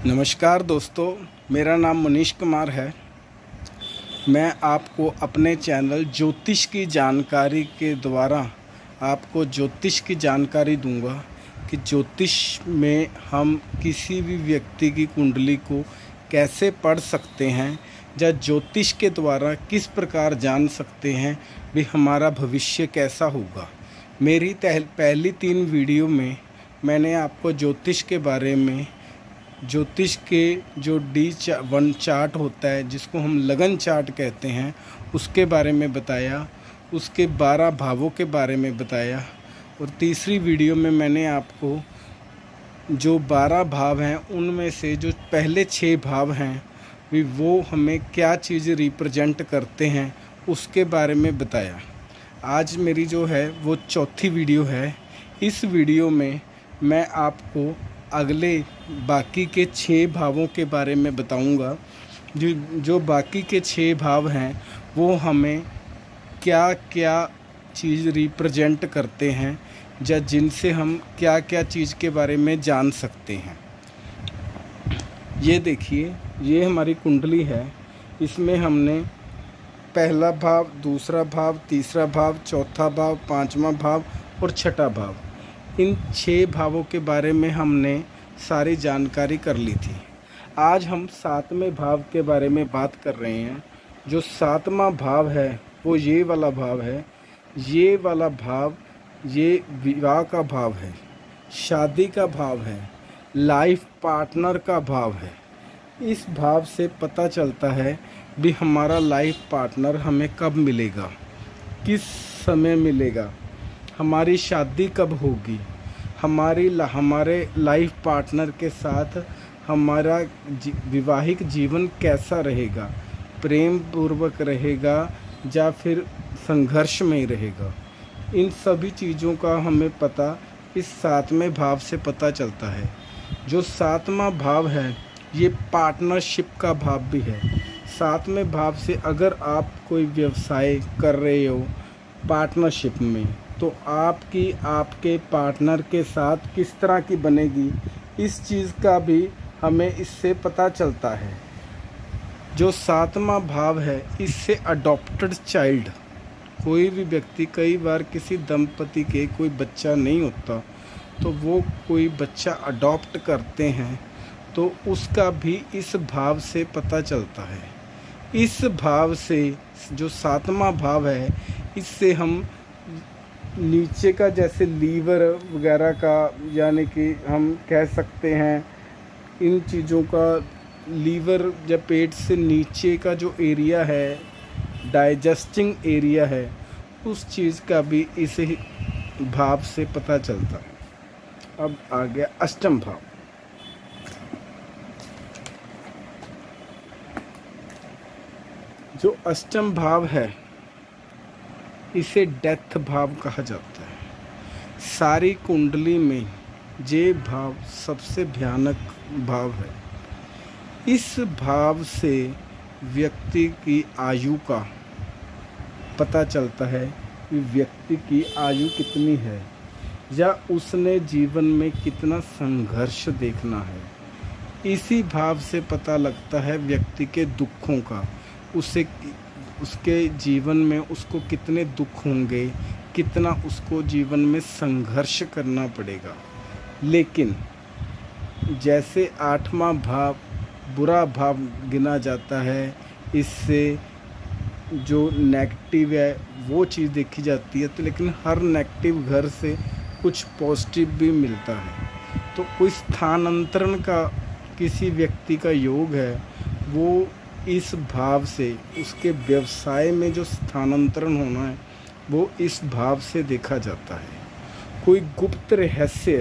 नमस्कार दोस्तों, मेरा नाम मनीष कुमार है। मैं आपको अपने चैनल ज्योतिष की जानकारी के द्वारा आपको ज्योतिष की जानकारी दूंगा कि ज्योतिष में हम किसी भी व्यक्ति की कुंडली को कैसे पढ़ सकते हैं या ज्योतिष के द्वारा किस प्रकार जान सकते हैं भी हमारा भविष्य कैसा होगा। मेरी पहली 3 वीडियो में मैंने आपको ज्योतिष के बारे में, ज्योतिष के जो D1 चार्ट होता है जिसको हम लगन चार्ट कहते हैं उसके बारे में बताया, उसके 12 भावों के बारे में बताया और तीसरी वीडियो में मैंने आपको जो 12 भाव हैं उनमें से जो पहले 6 भाव हैं भी वो हमें क्या चीज़ रिप्रेजेंट करते हैं उसके बारे में बताया। आज मेरी जो है वो चौथी वीडियो है। इस वीडियो में मैं आपको अगले बाकी के 6 भावों के बारे में बताऊंगा। जो बाकी के 6 भाव हैं वो हमें क्या क्या चीज़ रिप्रेजेंट करते हैं या जिनसे हम क्या क्या चीज़ के बारे में जान सकते हैं। ये देखिए, ये हमारी कुंडली है। इसमें हमने पहला भाव, दूसरा भाव, तीसरा भाव, चौथा भाव, 5वां भाव और 6ठा भाव, इन 6 भावों के बारे में हमने सारी जानकारी कर ली थी। आज हम 7वें भाव के बारे में बात कर रहे हैं। जो 7वां भाव है वो ये वाला भाव है। ये वाला भाव ये विवाह का भाव है, शादी का भाव है, लाइफ पार्टनर का भाव है। इस भाव से पता चलता है भी हमारा लाइफ पार्टनर हमें कब मिलेगा, किस समय मिलेगा, हमारी शादी कब होगी, हमारे लाइफ पार्टनर के साथ हमारा विवाहिक जीवन कैसा रहेगा, प्रेम पूर्वक रहेगा या फिर संघर्ष में रहेगा। इन सभी चीज़ों का हमें पता इस 7वें भाव से पता चलता है। जो 7वां भाव है ये पार्टनरशिप का भाव भी है। 7वें भाव से अगर आप कोई व्यवसाय कर रहे हो पार्टनरशिप में तो आपकी आपके पार्टनर के साथ किस तरह की बनेगी, इस चीज़ का भी हमें इससे पता चलता है। जो 7वां भाव है इससे अडॉप्टेड चाइल्ड, कोई भी व्यक्ति, कई बार किसी दंपति के कोई बच्चा नहीं होता तो वो कोई बच्चा अडॉप्ट करते हैं तो उसका भी इस भाव से पता चलता है। इस भाव से जो 7वां भाव है इससे हम नीचे का जैसे लीवर वगैरह का, यानी कि हम कह सकते हैं इन चीज़ों का, लीवर या पेट से नीचे का जो एरिया है, डाइजेस्टिंग एरिया है, उस चीज़ का भी इस भाव से पता चलता है। अब आ गया 8वां भाव। जो 8वां भाव है इसे डेथ भाव कहा जाता है। सारी कुंडली में ये भाव सबसे भयानक भाव है। इस भाव से व्यक्ति की आयु का पता चलता है कि व्यक्ति की आयु कितनी है या उसने जीवन में कितना संघर्ष देखना है। इसी भाव से पता लगता है व्यक्ति के दुखों का, उसके जीवन में उसको कितने दुख होंगे, कितना उसको जीवन में संघर्ष करना पड़ेगा। लेकिन जैसे 8वां भाव बुरा भाव गिना जाता है, इससे जो नेगेटिव है वो चीज़ देखी जाती है, तो लेकिन हर नेगेटिव घर से कुछ पॉजिटिव भी मिलता है। तो कोई स्थानांतरण का किसी व्यक्ति का योग है वो इस भाव से, उसके व्यवसाय में जो स्थानांतरण होना है वो इस भाव से देखा जाता है। कोई गुप्त रहस्य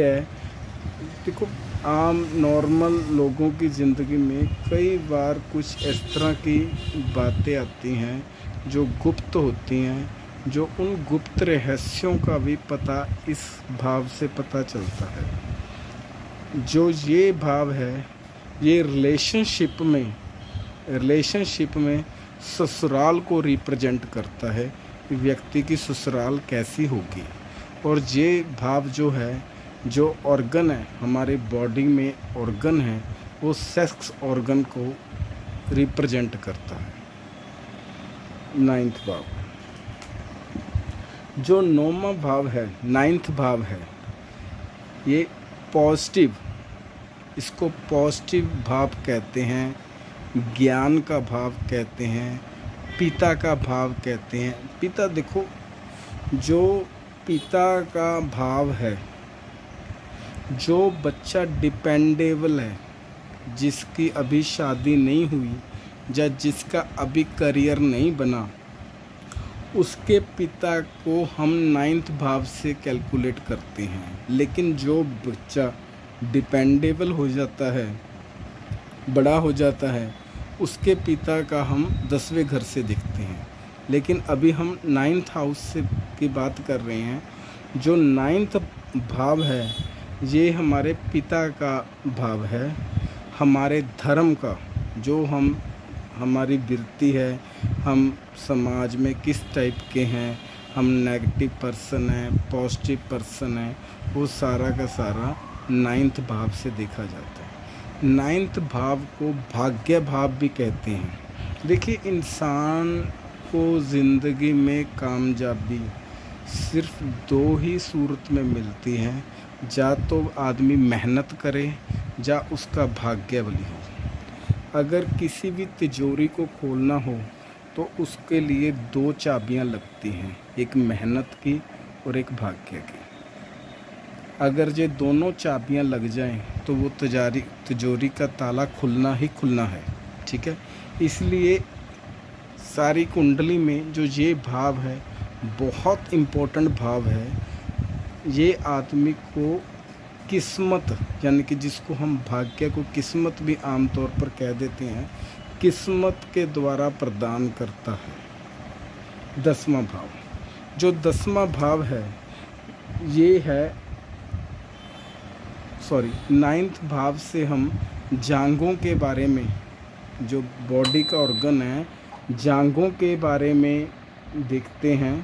है। देखो, आम नॉर्मल लोगों की ज़िंदगी में कई बार कुछ इस तरह की बातें आती हैं जो गुप्त होती हैं, जो उन गुप्त रहस्यों का भी पता इस भाव से पता चलता है। जो ये भाव है ये रिलेशनशिप में ससुराल को रिप्रेजेंट करता है कि व्यक्ति की ससुराल कैसी होगी। और ये भाव जो है जो ऑर्गन है हमारे बॉडी में ऑर्गन है वो सेक्स ऑर्गन को रिप्रेजेंट करता है। 9th भाव, जो 9वां भाव है 9th भाव है, ये पॉजिटिव, इसको पॉजिटिव भाव कहते हैं, ज्ञान का भाव कहते हैं, पिता का भाव कहते हैं। पिता देखो, जो पिता का भाव है, जो बच्चा डिपेंडेबल है, जिसकी अभी शादी नहीं हुई या जिसका अभी करियर नहीं बना, उसके पिता को हम 9th भाव से कैलकुलेट करते हैं। लेकिन जो बच्चा डिपेंडेबल हो जाता है, बड़ा हो जाता है, उसके पिता का हम 10वें घर से देखते हैं। लेकिन अभी हम 9th हाउस से की बात कर रहे हैं। जो 9th भाव है ये हमारे पिता का भाव है, हमारे धर्म का, जो हमारी वृत्ति है, हम समाज में किस टाइप के हैं, हम नेगेटिव पर्सन हैं, पॉजिटिव पर्सन हैं, वो सारा का सारा 9th भाव से देखा जाता है। 9th भाव को भाग्य भाव भी कहते हैं। देखिए, इंसान को ज़िंदगी में कामयाबी सिर्फ 2 ही सूरत में मिलती है, या तो आदमी मेहनत करे या उसका भाग्य बली हो। अगर किसी भी तिजोरी को खोलना हो तो उसके लिए 2 चाबियां लगती हैं, एक मेहनत की और एक भाग्य की। अगर ये दोनों चाबियां लग जाएं तो वो तिजोरी का ताला खुलना ही खुलना है। ठीक है, इसलिए सारी कुंडली में जो ये भाव है बहुत इम्पोर्टेंट भाव है। ये आदमी को किस्मत, यानी कि जिसको हम भाग्य को किस्मत भी आमतौर पर कह देते हैं, किस्मत के द्वारा प्रदान करता है। 10वां भाव, जो 10वां भाव है ये है 9th भाव से हम जांघों के बारे में, जो बॉडी का ऑर्गन है, जांघों के बारे में देखते हैं।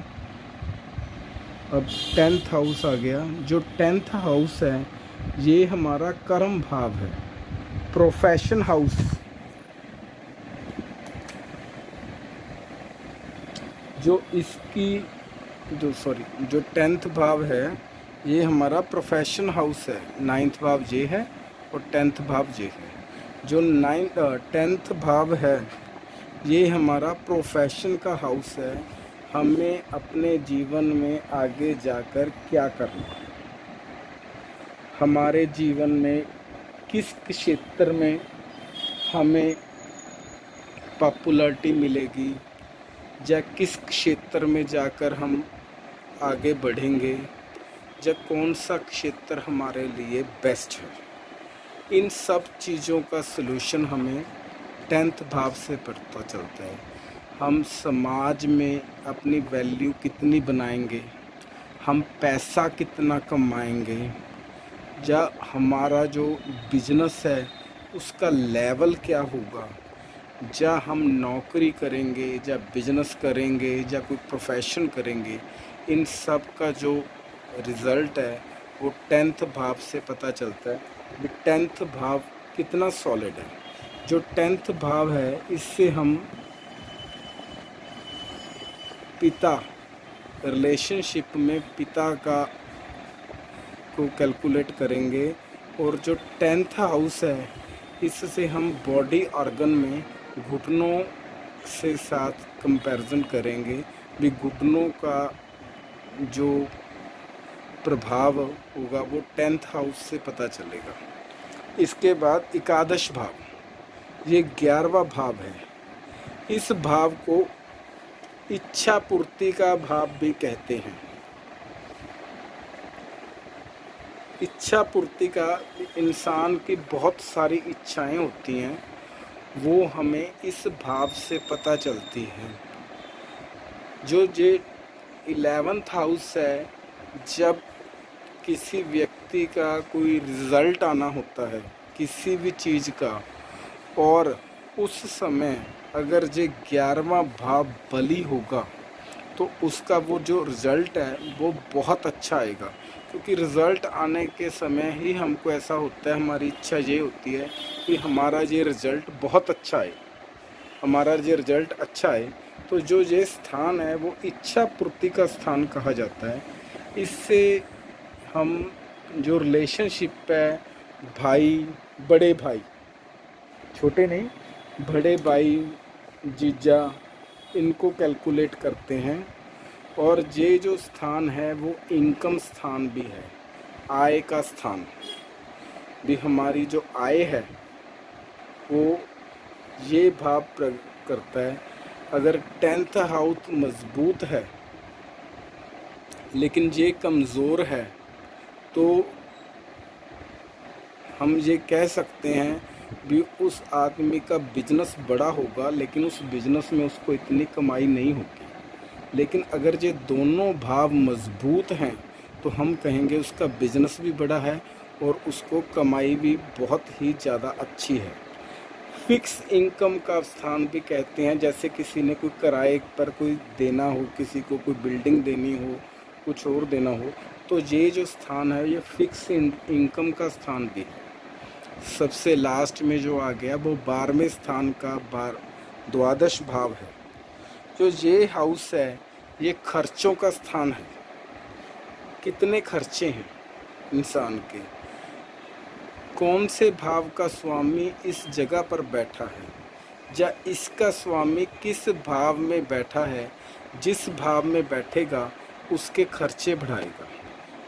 अब 10th हाउस आ गया। जो 10th हाउस है ये हमारा कर्म भाव है, प्रोफेशन हाउस। जो 10th भाव है ये हमारा प्रोफेशन हाउस है। 9th भाव ये है और 10th भाव ये है। जो 10th भाव है ये हमारा प्रोफेशन का हाउस है। हमें अपने जीवन में आगे जाकर क्या करना है, हमारे जीवन में किस क्षेत्र में हमें पॉपुलैरिटी मिलेगी, या किस क्षेत्र में जाकर हम आगे बढ़ेंगे, या कौन सा क्षेत्र हमारे लिए बेस्ट है। इन सब चीज़ों का सलूशन हमें 10th भाव से पता चलता है। हम समाज में अपनी वैल्यू कितनी बनाएंगे, हम पैसा कितना कमाएंगे, या हमारा जो बिजनेस है उसका लेवल क्या होगा, या हम नौकरी करेंगे या बिजनेस करेंगे या कोई प्रोफेशन करेंगे। इन सब का जो रिज़ल्ट है वो 10th भाव से पता चलता है कि 10th भाव कितना सॉलिड है। जो 10th भाव है इससे हम पिता, रिलेशनशिप में पिता का को कैलकुलेट करेंगे। और जो 10th हाउस है इससे हम बॉडी ऑर्गन में घुटनों से साथ कंपैरिजन करेंगे भी, घुटनों का जो प्रभाव होगा वो 10th हाउस से पता चलेगा। इसके बाद एकादश भाव, ये 11वां भाव है। इस भाव को इच्छा पूर्ति का भाव भी कहते हैं। इच्छा पूर्ति का, इंसान की बहुत सारी इच्छाएं होती हैं, वो हमें इस भाव से पता चलती है। जो 11th हाउस है, जब किसी व्यक्ति का कोई रिज़ल्ट आना होता है किसी भी चीज़ का, और उस समय अगर ये 11वां भाव बली होगा तो उसका वो जो रिज़ल्ट है वो बहुत अच्छा आएगा। क्योंकि रिज़ल्ट आने के समय ही हमको ऐसा होता है, हमारी इच्छा ये होती है कि हमारा ये रिज़ल्ट बहुत अच्छा आए, हमारा ये रिज़ल्ट अच्छा आए। तो जो ये स्थान है वो इच्छा पूर्ति का स्थान कहा जाता है। इससे हम जो रिलेशनशिप है, भाई, बड़े भाई, छोटे नहीं, बड़े भाई, जीजा, इनको कैलकुलेट करते हैं। और ये जो स्थान है वो इनकम स्थान भी है, आय का स्थान भी। हमारी जो आय है वो ये भाव करता है। अगर 10th हाउस मजबूत है लेकिन ये कमज़ोर है तो हम ये कह सकते हैं भी उस आदमी का बिजनेस बड़ा होगा लेकिन उस बिजनेस में उसको इतनी कमाई नहीं होगी। लेकिन अगर ये दोनों भाव मजबूत हैं तो हम कहेंगे उसका बिजनेस भी बड़ा है और उसको कमाई भी बहुत ही ज़्यादा अच्छी है। फिक्स इनकम का स्थान भी कहते हैं, जैसे किसी ने कोई किराए पर कोई देना हो, किसी को कोई बिल्डिंग देनी हो, कुछ और देना हो, तो ये जो स्थान है ये फिक्स इनकम का स्थान भी है। सबसे लास्ट में जो आ गया वो 12वें स्थान का द्वादश भाव है। जो ये हाउस है ये खर्चों का स्थान है। कितने खर्चे हैं इंसान के, कौन से भाव का स्वामी इस जगह पर बैठा है, या इसका स्वामी किस भाव में बैठा है, जिस भाव में बैठेगा उसके खर्चे बढ़ाएगा।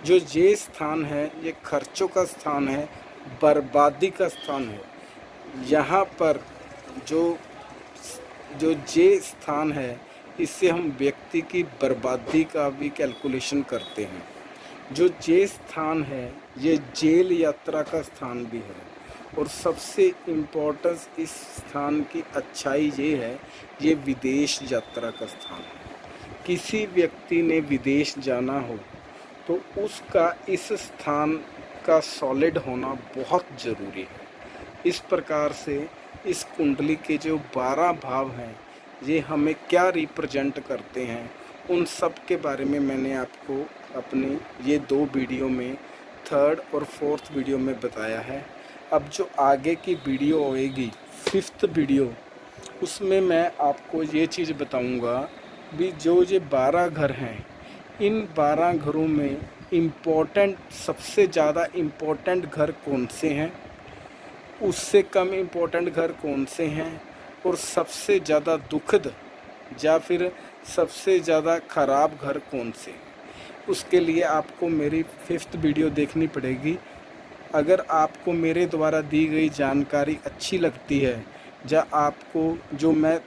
जो ये स्थान है ये खर्चों का स्थान है, बर्बादी का स्थान है। यहाँ पर जो ये स्थान है इससे हम व्यक्ति की बर्बादी का भी कैलकुलेशन करते हैं। जो ये स्थान है ये जेल यात्रा का स्थान भी है। और सबसे इम्पोर्टेंस इस स्थान की अच्छाई ये है, ये विदेश यात्रा का स्थान है। किसी व्यक्ति ने विदेश जाना हो तो उसका इस स्थान का सॉलिड होना बहुत ज़रूरी है। इस प्रकार से इस कुंडली के जो 12 भाव हैं ये हमें क्या रिप्रेजेंट करते हैं, उन सब के बारे में मैंने आपको अपनी ये 2 वीडियो में, 3rd और 4th वीडियो में बताया है। अब जो आगे की वीडियो होएगी 5th वीडियो, उसमें मैं आपको ये चीज़ बताऊंगा भी जो ये 12 घर हैं, इन 12 घरों में सबसे ज़्यादा इम्पोर्टेंट घर कौन से हैं, उससे कम इम्पोर्टेंट घर कौन से हैं, और सबसे ज़्यादा दुखद या फिर सबसे ज़्यादा ख़राब घर कौन से। उसके लिए आपको मेरी 5th वीडियो देखनी पड़ेगी। अगर आपको मेरे द्वारा दी गई जानकारी अच्छी लगती है या आपको जो मैं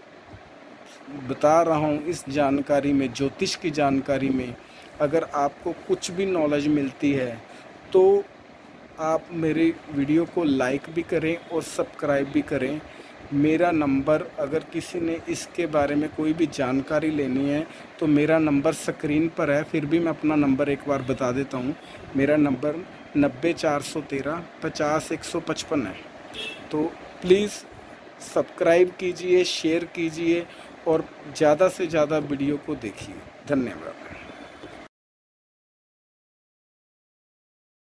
बता रहा हूँ इस जानकारी में, ज्योतिष की जानकारी में, अगर आपको कुछ भी नॉलेज मिलती है तो आप मेरी वीडियो को लाइक भी करें और सब्सक्राइब भी करें। मेरा नंबर, अगर किसी ने इसके बारे में कोई भी जानकारी लेनी है तो मेरा नंबर स्क्रीन पर है, फिर भी मैं अपना नंबर एक बार बता देता हूँ। मेरा नंबर 90 413 50 155 है। तो प्लीज़ सब्सक्राइब कीजिए, शेयर कीजिए और ज़्यादा से ज़्यादा वीडियो को देखिए। धन्यवाद।